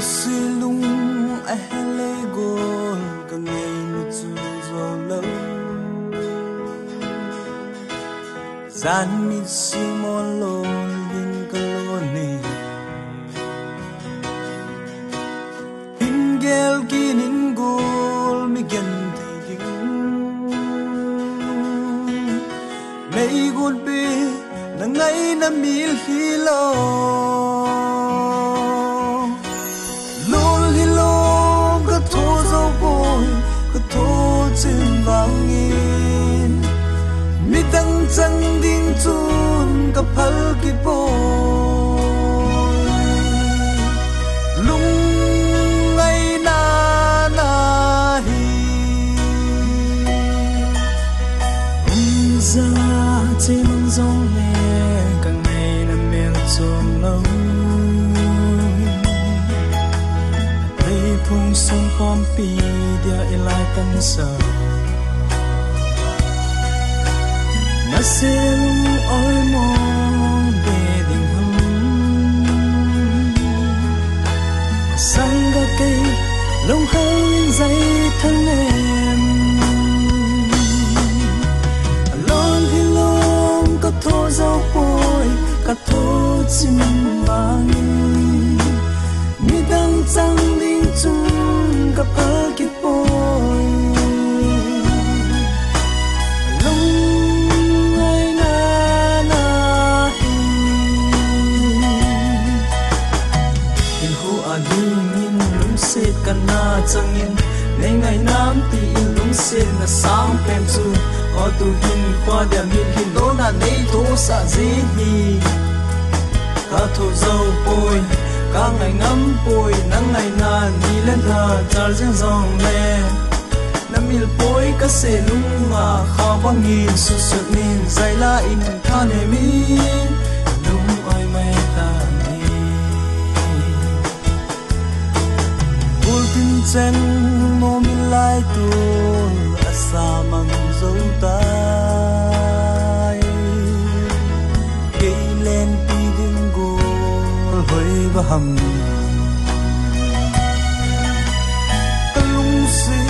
silung a hele gol ka ngay nu chu zo lo zan mi si mo lo lin ka lo ni in gel kin in gol mi gen thi ding mei gol be na ngay na mil hi lo mi tang chang ding chun ka phal ki boy lung ngai na na hi za chi mong zong le ka ngai na mel chom lo ai phung song khom pi dia ilai tan sa Naselung oi mong beding hum Sanga cây lông hao in dây thân em Lon hi lom ka tho dao bôi ka tho chim mang Mi dang chang ding chung ka pa ki bôi kana changin nei ngai nam ti in lung se na sang pem chu o tu hin kwa dia min hin do na nei tho sa ji hi ka tho zau poi ka ngai ngam poi nang ngai na ni len tha char jeng zong le na mil poi ka se lung ma kha bangin su su nin zai la in tha ne mi lung oi mai ta chen mo mi lai tu asa mang zo tai ke len pi ding go hoi ba ham kalung si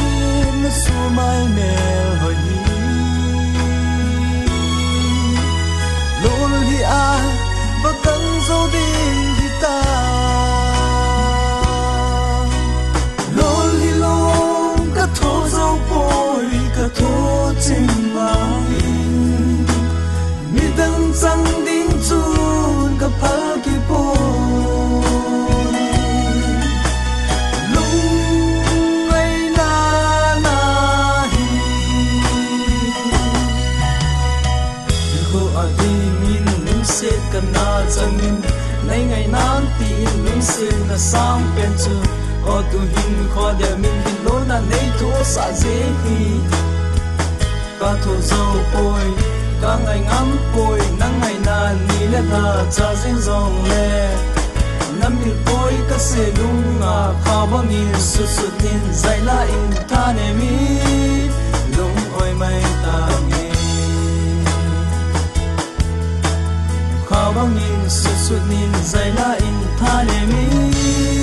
na su mai mel hoi ni lol hi a ba kang zo ding hi ta tho chim mang mi dang chang ding chun ka phal ki boy lung ngai na na hi ho a ding min lung se kana changin nai ngai nan ti lung se na sang pen chu o tu hin kho de min hin lo na nei tho sa je hi ka tho zau poi ka ngai ngam poi nang ngai na ni le tha cha jing zong le nam mil poi ka se lung nga kha bang in su su tin zai la in tha ne mi lung oi mai ta nge kha bang in su su nin zai la in tha ne mi